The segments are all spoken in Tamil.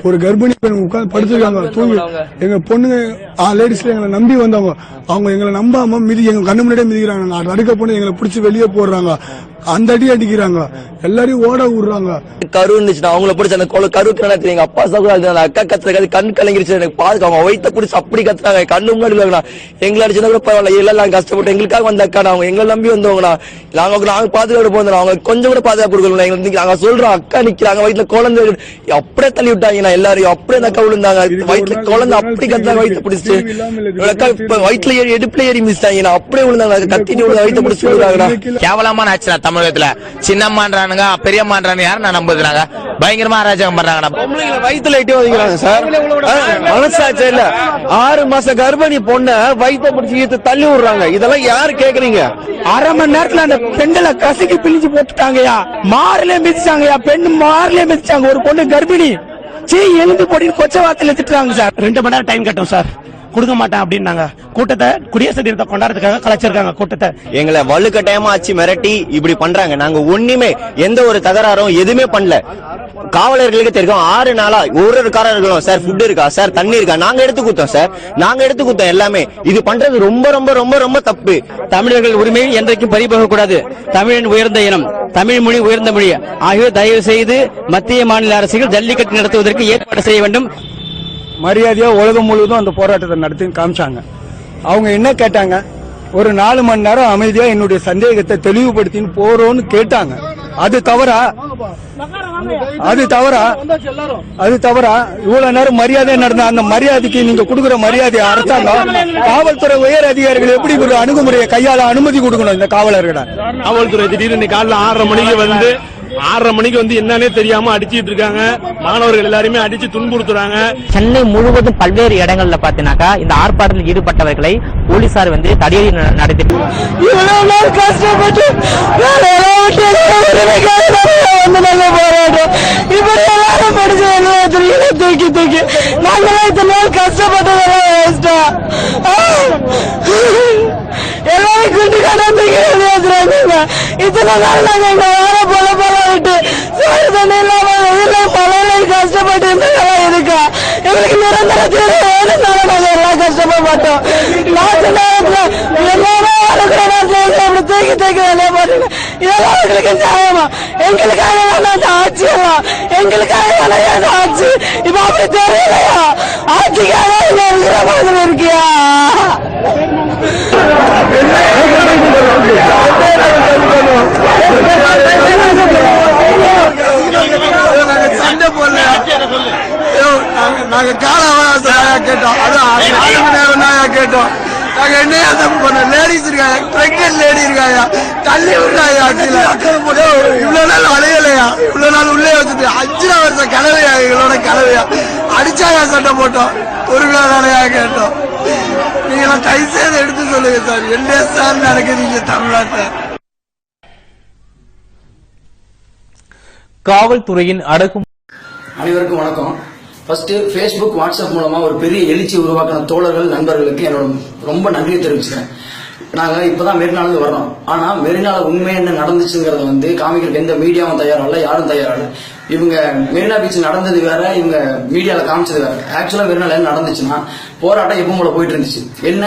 ஒரு கர்ப்பிணி பெண் உட்காந்து படுத்திருக்காங்க தூங்கி. எங்க பொண்ணுங்க லேடிஸ்ல எங்களை நம்பி வந்தவங்க, அவங்க எங்களை நம்பாம எங்க கண்ணு முன்னாடியே மிதிக்கிறாங்க. அடுக்க பொண்ணு எங்களை பிடிச்சி வெளியே போடுறாங்க, அந்த அடி அடிக்கிறாங்க, எல்லாரையும் ஓட விடுறாங்க. கரு இருந்துச்சுன்னா அவங்கள பிடிச்ச அந்த கருக்கு எங்க அப்பா சாப்பிட அக்கா கத்துறது கண் கலங்கிருச்சு. எனக்கு பாதுகாப்பு அவங்க வயிற்ற பிடிச்சி அப்படி கத்துறாங்க, கண்ணு முன்னாடி எங்களை அடிச்சுன்னா கூட பரவாயில்ல, எல்லாம் கஷ்டப்பட்டு எங்களுக்காக வந்த அக்கா, அவங்க எங்களை நம்பி வந்தவங்கண்ணா. நாங்க பாதுகாப்பு போந்தோம், அவங்க கொஞ்சம் கூட பாதுகாப்பு கொடுக்கல. எங்களுக்கு நாங்க சொல்றோம் அக்கா நிக்கிறாங்க, வயிற்றுல குழந்தை அப்படியே தள்ளி விட்டாங்க எல்லாரையும். அப்படியே அந்த அக்கா விழுந்தாங்க, வயிற்றுல குழந்தை அப்படி கத்துறாங்க, வயிற்று பிடிச்சிட்டு வயிற்றுல ஏறி எடுப்புல ஏறி மிதிச்சிட்டாங்க, அப்படியே விழுந்தாங்க, கத்திட்டு விழுந்த வயிற்று பிடிச்சி விழுந்தாங்கண்ணா. கேவலமான ஆச்சு தமிழகத்துல. சின்னம்மான்றானுங்க பெரியம்மான்றானு யாரு நான் நம்புறாங்க, பயங்கரமா அராஜகம் பண்றாங்க. வயிற்றுல எட்டி ஒதுக்கிறாங்க சார், மனசாட்சி இல்ல. 6 மாச கர்ப்பிணி பொண்ண வயிற்ற பிடிச்சி தள்ளி விடுறாங்க, இதெல்லாம் யாரு கேக்குறீங்க? அரை மணி நேரத்துல அந்த பெண்களை கசக்கி பிழிஞ்சு போட்டுட்டாங்கயா, மாறிலே மிதிச்சாங்கயா, பெண் மாறிலே மிதிச்சாங்க. ஒரு பொண்ணு கர்ப்பிணி எழுந்து போட்டின்னு கொச்ச வார்த்தையில திட்டுறாங்க சார். 2 மணி நேரம் டைம் கட்டும் சார், கொடுக்க மாட்டேன் அப்படின்னாங்க. கூட்டத்தை குடியரசு தினத்தை கொண்டாடுறதுக்காக கலைச்சிருக்காங்க கூட்டத்தை. எங்களை வலுக்கட்டாயமா ஆச்சு மிரட்டி இப்படி பண்றாங்க. நாங்க ஒண்ணுமே எந்த ஒரு தகராறும் எதுவுமே பண்ணல. காவலர்களுக்கு தெரியும் 6 நாளா ஒரு காரர்களும் சார் ஃபுட் இருக்கா சார், தண்ணி இருக்கா, நாங்க எடுத்து கொடுத்தோம் சார், நாங்க எடுத்து கொடுத்தோம் எல்லாமே. இது பண்றது ரொம்ப ரொம்ப ரொம்ப ரொம்ப தப்பு. தமிழர்கள் உரிமை என்றைக்கும் பறிபோக கூடாது. தமிழின் உயர்ந்த இனம், தமிழ் மொழி உயர்ந்த மொழி ஆகியோர் தயவு செய்து மத்திய மாநில அரசுகள் ஜல்லிக்கட்டு நடத்துவதற்கு ஏற்பாடு செய்ய வேண்டும். மரியாதையா உலகம் முழுவதும் அந்த போராட்டத்தை நடத்தி காமிச்சாங்க. அவங்க என்ன கேட்டாங்க, ஒரு 4 மணி நேரம் அமைதியா என்னுடைய சந்தேகத்தை தெளிவுபடுத்தின்னு போறோம்னு கேட்டாங்க. அது தவறா? இவ்வளவு நேரம் மரியாதை நடந்த அந்த மரியாதைக்கு நீங்க கொடுக்கிற மரியாதை அரசாங்கம், காவல்துறை உயர் அதிகாரிகள் எப்படி ஒரு அணுகுமுறையை கையாள அனுமதி கொடுக்கணும் இந்த காவலர்களை? காவல்துறை திடீர்னு காலைல 6:30 மணிக்கு வந்து 6:30 மணிக்கு என்னன்னே தெரியாம அடிச்சிட்டு இருக்காங்க. மாணவர்கள் எல்லாருமே அடிச்சு துன்புறுத்துறாங்க. சென்னை முழுவதும் பல்வேறு இடங்கள்ல பாத்தீங்கன்னாக்கா இந்த ஆர்ப்பாட்டத்தில் ஈடுபட்டவர்களை போலீசார் தடியடி நடத்திட்டு கஷ்டப்பட்டு தூக்கி தூக்கி நாங்களே இத்தனை நாள் கஷ்டப்பட்டதெல்லாம் எல்லாரும் குண்டு கடந்து இத்தனை நாள் நாங்க எங்க வேற போல விட்டு சோறு தண்ணி இல்லாம பல கஷ்டப்பட்டு இருந்ததெல்லாம் இருக்கா? எங்களுக்கு நிரந்தர தீர்வு வேணும்னால நாங்க எல்லாம் கஷ்டப்பட்டோம். லாஸ்ட் நேரத்துல எல்லாரும் அழுகிற நேரத்துல அப்படி தூக்கி தூக்கி வேலையை போட்டுங்க. இதெல்லாம் எங்களுக்கு நியாயமா? எங்களுக்காக அந்த ஆட்சி எல்லாம் எங்களுக்காக ஆட்சி இப்ப அப்படி தெரியலையா? ஆட்சிக்காக இருக்கிற மாதிரி இருக்கியா? சண்டை போடல, நாங்க கால அவகாசம் கேட்டோம், அதான் கேட்டோம். நாங்க என்ன தப்பு பண்ண? லேடிஸ் இருக்காங்க, பிரெக்னன்ட் லேடி இருக்காங்க, தள்ளி விடுறாங்க. இவ்வளவு நாள் அலையலையா? இவ்வளவு நாள் உள்ளே வச்சுட்டு 5 வருஷம் கலவையா, எங்களோட கலவையா அடிச்சாங்க, சண்டை போட்டோம், ஒரு கிலோ தானையா கேட்டோம். நீங்க கை செய்து எடுத்து சொல்லுங்க சார், என்ன சார் நடக்குறீங்க தமிழ்நாட்டை? காவல்துறையின் அடக்கும். அனைவருக்கும் வணக்கம். ஃபர்ஸ்ட் Facebook வாட்ஸ்அப் மூலமா ஒரு பெரிய எழுச்சி உருவாக்கின தோழர்கள் நண்பர்களுக்கு என்னோட ரொம்ப நன்றியை தெரிவிச்சுக்கிறேன். நாங்க இப்பதான் மெரினால வர்றோம். ஆனா மெரினால உண்மை என்ன நடந்துச்சுங்கிறத காமிக்கிறதுக்கு எந்த மீடியாவும் தயாரில்ல, யாரும் தயாரில்ல. இவங்க மெரினா பீச் நடந்தது வேற, இவங்க மீடியால காமிச்சது வேற. ஆக்சுவலா மெரினால என்ன நடந்துச்சுன்னா, போராட்டம் எப்பவும் போல போயிட்டு இருந்துச்சு. என்ன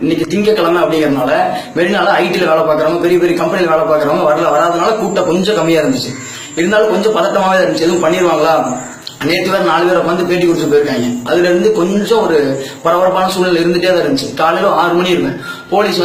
இன்னைக்கு திங்கக்கிழமை அப்படிங்கறதுனால மெரினால ஐடில வேலை பாக்குறவங்க, பெரிய பெரிய கம்பெனில வேலை பாக்குறவங்க வராதனால கூட்டம் கொஞ்சம் கம்மியா இருந்துச்சு. இருந்தாலும் கொஞ்சம் பதட்டமாவே இருந்துச்சு, எதுவும் பண்ணிடுவாங்களா. நேற்று வேற 4 பேரை வந்து பேட்டி கொடுத்து போயிருக்காங்க. அதுல இருந்து கொஞ்சம் ஒரு பரபரப்பான சூழ்நிலை இருந்துட்டே தான் இருந்துச்சு. காலையில 6 மணி இருக்கும், போலீஸ்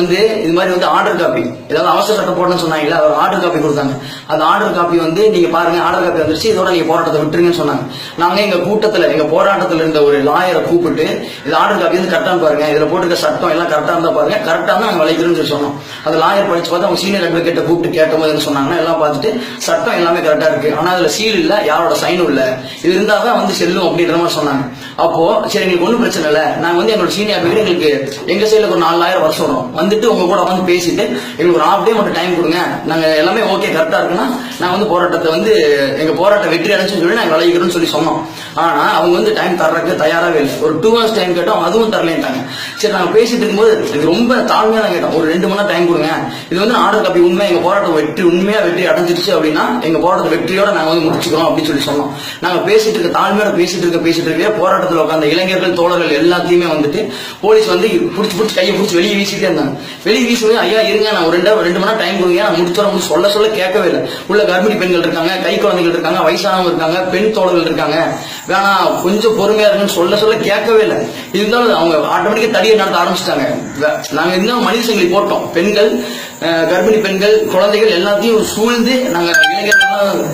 இது மாதிரி ஆர்டர் காப்பி, ஏதாவது அவசர சட்டம் போடணும்னு சொன்னாங்களா, அவர் ஆர்டர் காப்பி கொடுத்தாங்க. அந்த ஆர்டர் காப்பி நீங்க பாருங்க, ஆர்டர் காப்பி வந்துருச்சு, இதோட நீங்க போராட்டத்தை விட்டுருங்கன்னு சொன்னாங்க. நாங்க எங்க கூட்டத்துல, எங்க போராட்டத்துல இருந்த ஒரு லாயரை கூப்பிட்டு, இது ஆர்டர் காப்பி கரெக்டான்னு பாருங்க, இதுல போட்டுக்க சட்டம் எல்லாம் கரெக்டா இருந்தா பாருங்க, கரெக்டா தான் நாங்க விளைக்கிறோம்னு சொல்லி சொன்னோம். அந்த லாயர் படிச்சு பார்த்து அவங்க சீனியர் அட்வொகேட்டை கூப்பிட்டு கேட்டபோது என்ன சொன்னாங்கன்னா, எல்லாம் பார்த்துட்டு சட்டம் எல்லாமே கரெக்டா இருக்கு, ஆனா அதுல சீல் இல்ல, யாரோட சைனும் இல்ல, இது இருந்தாதான் செல்லும் அப்படின்ற மாதிரி சொன்னாங்க. அப்போ சரி, எங்களுக்கு ஒன்றும் பிரச்சனை இல்லை, நாங்க எங்களோட சீனியர் அட்வொகேட் எங்களுக்கு எங்க சைடுல ஒரு 4000 வருஷம் வரும், வந்துட்டு உங்க கூட பேசிட்டு எங்களுக்கு ஒரு half day மட்டும் டைம் கொடுங்க, நாங்க எல்லாமே ஓகே கரெக்டா இருக்குன்னா நாங்க போராட்டத்தை எங்க போராட்டம் வெற்றி அடைச்சுன்னு சொல்லி நாங்க விளைவிக்கிறோம்னு சொல்லி சொன்னோம். ஆனா அவங்க டைம் தர்றதுக்கு தயாராகவே இல்லை. ஒரு 2 hours டைம் கேட்டோம், அதுவும் தரலேன்ட்டாங்க. சரி, நாங்க பேசிட்டு இருக்கும்போது இது ரொம்ப தாழ்மையா தான் கேட்டோம், ஒரு 2 மணி நேரம் டைம் கொடுங்க, இது ஆர்டர் காப்பி உண்மை, எங்க போராட்டம் உண்மையா வெற்றி அடைஞ்சிருச்சு அப்படின்னா எங்க போராட்டத்தை வெற்றியோட நாங்க முடிச்சுக்கிறோம் அப்படின்னு சொல்லி சொன்னோம். நாங்க பேசி தாழ்மையோட பேசிட்டு இருக்க போராட்டத்தில் உட்கார்ந்த இளைஞர்கள் தோழர்கள் எல்லாத்தையுமே வந்துட்டு போலீஸ் வந்து புடிச்சு கையை பிடிச்சி வெளியே வீசிட்டே இருந்தாங்க. வெளியே வீசுவது ஐயா இருங்க, நான் ஒரு 2 மணி நேரம் டைம் கொடுங்க, நான் முடிச்சு சொல்ல கேட்கவே இல்லை. உள்ள கர்ப்பிணி பெண்கள் இருக்காங்க, கை குழந்தைகள் இருக்காங்க, வயசானவங்க இருக்காங்க, பெண் தோழர்கள் இருக்காங்க, வேணா கொஞ்சம் பொறுமையா இருக்குன்னு சொல்ல கேட்கவே இல்லை. இருந்தாலும் அவங்க ஆட்டோமேட்டிக்கா தடியை நடத்த ஆரம்பிச்சிட்டாங்க. நாங்க இன்னும் மனித சங்கிலி போட்டோம். பெண்கள், கர்ப்பிணி பெண்கள், குழந்தைகள் எல்லாத்தையும் சூழ்ந்து நாங்க இளைஞர்கள்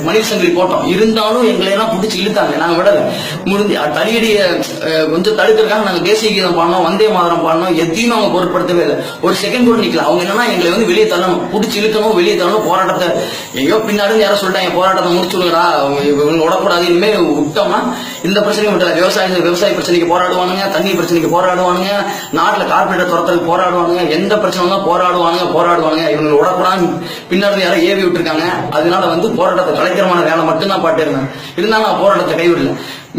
மனித சங்கிலி போட்டோம். இருந்தாலும் எங்களை எல்லாம் பிடிச்சி இழுத்தாங்க. நாங்க விடல. முடிஞ்சு தடியடிய கொஞ்சம் தடுக்கிறதுக்காக நாங்க தேசிய கீதம் பாடணும், வந்தே மாதரம் பாடணும், எதையும் அவங்க பொருட்படுத்தவே இல்லை. ஒரு செகண்ட் கூட நிக்கல. அவங்க என்னன்னா எங்களை வந்து வெளியே தள்ளணும், பிடிச்சி இழுக்கணும், வெளியே தள்ளணும். போராட்டத்தை எங்கேயோ பின்னாடி யாரும் சொல்லிட்டாங்க, போராட்டத்தை முடிச்சுடுங்கடா, இவங்க விடக்கூடாது, இனிமே விட்டோம்னா இந்த பிரச்சனையும் விட்டல. விவசாய பிரச்சனைக்கு போராடுவானுங்க, தண்ணி பிரச்சனைக்கு போராடுவானுங்க, நாட்டுல கார்பரேட்டர் துரத்துறதுக்கு போராடுவானுங்க, எந்த பிரச்சனை தான் போராடுவானுங்க. இவங்க விடக்கூடாது பின்னாடி யாரும் ஏவி விட்டுருக்காங்க. அதனால வந்து போராட்டத்தை கலைக்கிறமான வேலை மட்டும் தான் பாட்டு இருந்தேன். இருந்தாலும் நான் போராட்டத்தை கைவிடல.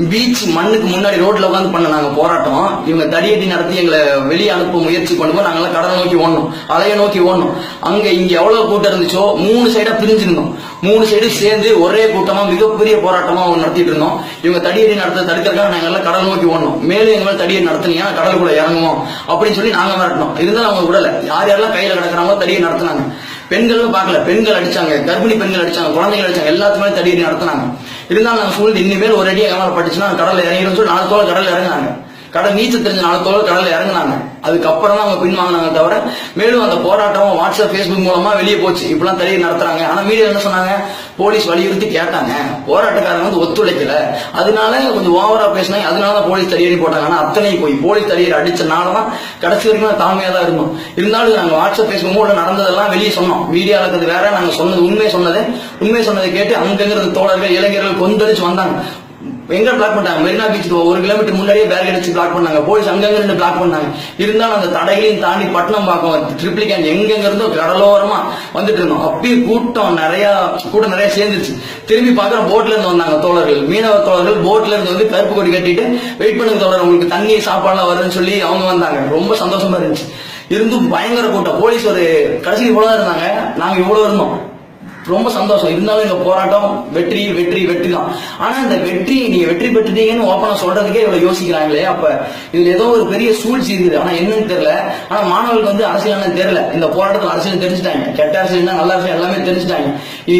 பீச் மண்ணுக்கு முன்னாடி ரோட்ல உட்காந்து பண்ண நாங்க போராட்டம். இவங்க தடியடி நடத்தி எங்களை வெளியே அனுப்ப முயற்சி பண்ணும்போது நாங்களாம் கடலை நோக்கி ஓடணும், அலைய நோக்கி ஓடணும். அங்க இங்க எவ்வளவு கூட்டம் இருந்துச்சோ 3 சைடா பிரிஞ்சிருந்தோம். 3 சைடு சேர்ந்து ஒரே கூட்டமா மிகப்பெரிய போராட்டமா நடத்திட்டு இருந்தோம். இவங்க தடியடி நடத்த தடுக்கிறதுக்காக நாங்க எல்லாம் கடல் நோக்கி ஓடணும். மேலும் எங்க மேல தடியடி நடத்தினீங்கன்னா கடலுக்குள்ள இறங்குவோம் அப்படின்னு சொல்லி நாங்க மிரட்டணும். இருந்தாலும் அவங்க விடல. யாரெல்லாம் கையில கிடக்குறாங்களோ தடியை நடத்தினாங்க. பெண்களும் பார்க்கல, பெண்கள் அடிச்சாங்க, கர்ப்பிணி பெண்கள் அடிச்சாங்க, குழந்தைகள் அடிச்சாங்க, எல்லாத்துக்குமே தடியடி நடத்தினாங்க. இருந்தாலும் நாங்க சூழ்நிலை இனிமேல் ஒரு அடியா கவலை பட்டுச்சுன்னா கடல்ல இறங்கிடும் சொல்லி 4 தோழர் கடல்ல இறங்கினாங்க. கடல் நீச்சல் தெரிஞ்ச 4 தோழர் கடல்ல இறங்கினாங்க. அதுக்கப்புறம் தான் அவங்க பின்வாங்கினாங்க தவிர மேலும் அந்த போராட்டம் வாட்ஸ்அப் Facebook மூலமா வெளியே போச்சு. இப்பெல்லாம் தடியை நடத்துறாங்க. ஆனா மீடியா என்ன சொன்னாங்க, போலீஸ் வலியுறுத்தி கேட்டாங்க, போராட்டக்காரங்க வந்து ஒத்துழைக்கல, அதனால கொஞ்சம் ஓவரா பேசினாங்க, அதனாலதான் போலீஸ் தடியடி போட்டாங்க. ஆனா அத்தனை போய் போலீஸ் தடியடி அடிச்சனாலதான் கடைசி வரைக்கும் தாழ்மையா தான் இருந்தோம். இருந்தாலும் நாங்க வாட்ஸ்அப் Facebook மூலம் நடந்ததெல்லாம் வெளியே சொன்னோம். மீடியால இருக்கிறது வேற, நாங்க சொன்னது உண்மை சொன்னதை கேட்டு அங்கிருந்த தோழர்கள் இளைஞர்கள் கொந்தளிச்சு வந்தாங்க. எங்க பிளாக் பண்ணாங்க, மெரினா பீச் 1 கிலோமீட்டர் முன்னாடியே பேரிகேட் வச்சு பிளாக் பண்ணாங்க. போலீஸ் அங்கங்க இருந்து பிளாக் பண்ணாங்க. இருந்தாலும் அந்த தடைகளையும் தாண்டி பட்டணம் பார்க்கும், ட்ரிப்ளிகேன் எங்கெங்க இருந்தோ கடலோரமா வந்துட்டு இருந்தோம். அப்பயும் கூட்டம் நிறைய சேர்ந்துருச்சு. திரும்பி பாக்குற போட்ல இருந்து வந்தாங்க தோழர்கள், மீனவ தோழர்கள் போட்ல இருந்து வந்து கருப்பு கொடி கட்டிட்டு வெயிட் பண்ணுங்க தோழர், உங்களுக்கு தண்ணி சாப்பாடுலாம் வருதுன்னு சொல்லி அவங்க வந்தாங்க. ரொம்ப சந்தோஷமா இருந்துச்சு. இருந்தும் பயங்கர கூட்டம். போலீஸ் ஒரு கடைசி இவ்வளவுதான் இருந்தாங்க, நாங்க இவ்வளவு இருந்தோம். ரொம்ப சந்தோஷம். இருந்தாலும் எங்க போராட்டம் வெற்றி தான். ஆனா இந்த நீங்க வெற்றி பெற்றுட்டீங்கன்னு ஓப்பனா சொல்றதுக்கே இவ்வளவு யோசிக்கிறாங்களே, அப்ப இதுல ஏதோ ஒரு பெரிய சூழ்ச்சி இருக்குது. ஆனா என்னன்னு தெரியல. ஆனா மாணவர்களுக்கு வந்து அரசியல் தெரியல. இந்த போராட்டத்தில் அரசியல் தெரிஞ்சுட்டாங்க, கெட்ட அரசியல் நல்ல அரசியல் எல்லாமே தெரிஞ்சுட்டாங்க.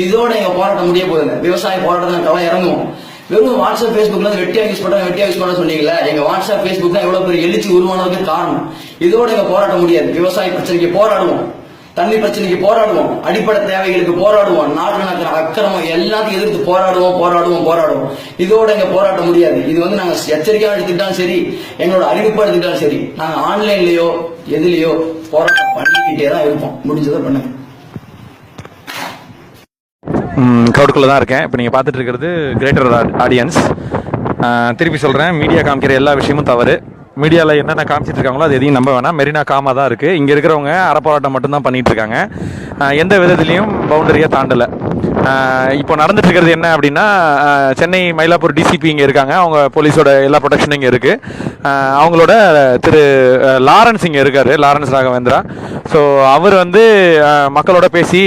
இதோட எங்க போராட்டம் முடிய போகுது. விவசாய போராட்டம் களை இறங்குவோம். வெறும் வாட்ஸ்அப் Facebookல வெட்டியா யூஸ் பண்ண சொன்னீங்களா, எங்க வாட்ஸ்அப் Facebook தான் எவ்வளவு பெரிய எழுச்சி உருவானதுக்கு காரணம். இதோட எங்க போராட்டம் முடியாது. விவசாய பிரச்சனைக்கு போராடுவோம், தண்ணி பிரச்சனைக்கு போராடுவோம், அடிப்படை தேவைகளுக்கு போராடுவோம், நாட்டு நடக்கிற அக்கிரமம் எல்லாத்தையும் எதிர்த்து போராடுவோம். இதோட எங்க போராட்டம் முடியாது. இது வந்து நாங்க எச்சரிக்கையா எடுத்துக்கிட்டாலும் சரி, எங்களோட அறிவிப்பா எடுத்துக்கிட்டாலும் சரி, நாங்க ஆன்லைன்லயோ எதுலயோ போராட்டம் பண்ணிக்கிட்டே தான் இருப்போம். முடிஞ்சதை பண்ணுங்க. க்ரௌடுக்குள்ள தான் இருக்கேன். இப்போ நீங்கள் பார்த்துட்டு இருக்கிறது கிரேட்டர் ஆடியன்ஸ். திருப்பி சொல்கிறேன், மீடியா காமிக்கிற எல்லா விஷயமும் தவறு. மீடியாவில் என்னென்ன காமிச்சிட்டு இருக்காங்களோ அது எதையும் நம்ப வேணாம். மெரினா காமாக தான் இருக்குது. இங்கே இருக்கிறவங்க அறப்போராட்டம் மட்டும்தான் பண்ணிகிட்டு இருக்காங்க. எந்த விதத்துலையும் பவுண்டரியை தாண்டலை. இப்போ நடந்துட்டு இருக்கிறது என்ன அப்படின்னா, சென்னை மயிலாப்பூர் டிசிபி இங்கே இருக்காங்க. அவங்க போலீஸோட எல்லா ப்ரொடெக்ஷனும் இங்கே இருக்குது. அவங்களோட திரு லாரன்ஸ் இங்கே இருக்கார், லாரன்ஸ் ராகவேந்திரா. ஸோ அவர் வந்து மக்களோட பேசி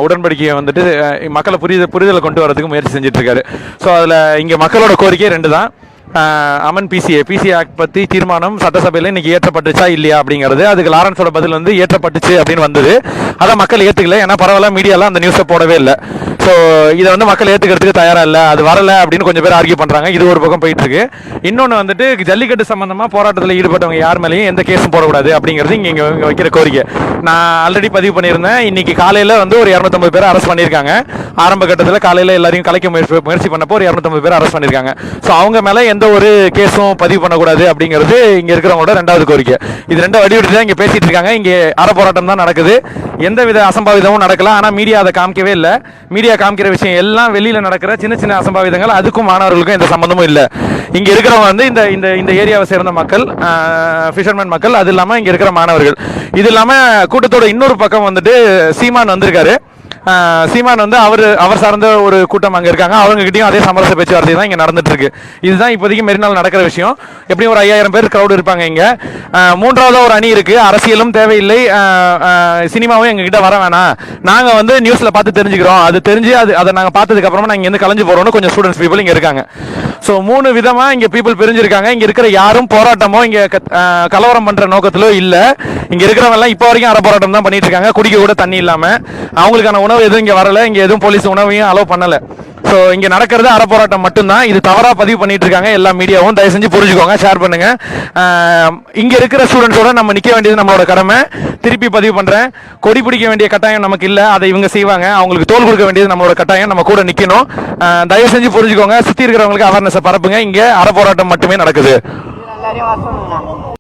உடன்படிக்கையை வந்துட்டு மக்களை புரிதலை கொண்டு வரதுக்கு முயற்சி செஞ்சுட்டு இருக்காரு. ஸோ அதில் இங்கே மக்களோட கோரிக்கை 2 தான். அமன் பிசி ஆக்ட் பற்றி தீர்மானம் சட்டசபையில் இன்னைக்கு ஏற்றப்பட்டுச்சா இல்லையா அப்படிங்கிறது. அதுக்கு லாரன்ஸோட பதில் வந்து ஏற்றப்பட்டுச்சு அப்படின்னு வந்தது. அதை மக்கள் ஏற்றுக்கல. ஏன்னா பரவாயில்ல, மீடியாலாம் அந்த நியூஸை போடவே இல்லை. ஸோ இதை வந்து மக்கள் ஏற்றுக்கிறதுக்கு தயாராக இல்லை, அது வரலை அப்படின்னு கொஞ்சம் பேர் ஆர்கியூ பண்ணுறாங்க. இது ஒரு பக்கம் போயிட்டு இருக்கு. இன்னொன்று வந்துட்டு ஜல்லிக்கட்டு சம்பந்தமாக போராட்டத்தில் ஈடுபட்டவங்க யார் மேலேயும் எந்த கேஸும் போடக்கூடாது அப்படிங்கிறது இங்கே வைக்கிற கோரிக்கை. நான் ஆல்ரெடி பதிவு பண்ணியிருந்தேன். இன்னைக்கு காலையில் வந்து ஒரு 250 பேர் அரெஸ்ட் பண்ணியிருக்காங்க. ஆரம்ப கட்டத்தில் காலையில் எல்லாரையும் கலைக்க முயற்சி பண்ணப்போ ஒரு 250 பேர் அரெஸ்ட் பண்ணியிருக்காங்க. ஸோ அவங்க மேலே எந்த ஒரு கேஸும் பதிவு பண்ணக்கூடாது அப்படிங்கிறது இங்கே இருக்கிறவங்களோட 2வது கோரிக்கை. இது 2 வடிவெடுத்து தான் இங்கே பேசிட்டு இருக்காங்க. இங்கே அறப்போராட்டம் தான் நடக்குது. எந்தவித அசம்பாவிதமும் நடக்கல. ஆனால் மீடியா அதை காமிக்கவே இல்லை. மீடியா காமிக்கிற விஷயம் எல்லாம் வெளியில நடக்கிற சின்ன அசம்பாவிதங்கள், அதுக்கும் மாணவர்களுக்கும் எந்த சம்பந்தமும் இல்லை. இங்க இருக்கிறவங்க வந்து இந்த ஏரியாவை சேர்ந்த மக்கள், ஃபிஷர்மேன் மக்கள், அது இல்லாம இங்க இருக்கிற மாணவர்கள். இது இல்லாம கூட்டத்தோட இன்னொரு பக்கம் வந்துட்டு சீமான் வந்திருக்காரு. சீமான் வந்து அவர் சார்ந்த ஒரு கூட்டம் அங்கே இருக்காங்க, அவங்க கிட்டயும் அதே சமரச பேச்சுவார்த்தை தான் இங்கே நடந்துட்டு இருக்கு. இதுதான் இப்போதைக்கு மெரினால் நடக்கிற விஷயம். எப்படியும் ஒரு 5000 பேர் கிரௌட் இருப்பாங்க இங்கே. மூன்றாவது ஒரு அணி இருக்கு, அரசியலும் தேவையில்லை, சினிமாவும் எங்ககிட்ட வர வேணாம், நாங்கள் வந்து நியூஸில் பார்த்து தெரிஞ்சுக்கிறோம், அது தெரிஞ்சு அதை நாங்கள் பார்த்ததுக்கு அப்புறமா நாங்கள் இங்கேருந்து கலைஞ்சு போகிறோம்னு கொஞ்சம் ஸ்டூடெண்ட்ஸ் பீப்புள் இங்கே இருக்காங்க. ஸோ 3 விதமாக இங்கே பீப்புள் பிரிஞ்சிருக்காங்க. இங்கே இருக்கிற யாரும் போராட்டமோ இங்கே கலவரம் பண்ணுற நோக்கத்திலோ இல்லை. இங்கே இருக்கிறவங்க எல்லாம் இப்போ வரைக்கும் போராட்டம் தான் பண்ணிட்டு இருக்காங்க, குடிக்க கூட தண்ணி இல்லாமல். அவங்களுக்கான உணவு எதுவும் இங்கே வரல, இங்கே எதுவும் போலீஸ் உணவையும் அலோவ் பண்ணலை. ஸோ இங்கே நடக்கிறது அறப்போராட்டம் மட்டும்தான். இது தவறாக பதிவு பண்ணிட்டு இருக்காங்க எல்லா மீடியாவும், தயவு செஞ்சு புரிஞ்சுக்கோங்க, ஷேர் பண்ணுங்க. இங்கே இருக்கிற ஸ்டூடெண்ட்ஸோட நம்ம நிற்க வேண்டியது நம்மளோட கடமை. திருப்பி பதிவு பண்ணுறேன், கொடி பிடிக்க வேண்டிய கட்டாயம் நமக்கு இல்லை, அதை இவங்க செய்வாங்க. அவங்களுக்கு தோல் கொடுக்க வேண்டியது நம்மளோட கட்டாயம், நம்ம கூட நிற்கணும். தயவு செஞ்சு புரிஞ்சுக்கோங்க, சுற்றி இருக்கிறவங்களுக்கு அவேர்னஸை பரப்புங்க. இங்கே அறப்போராட்டம் மட்டுமே நடக்குது.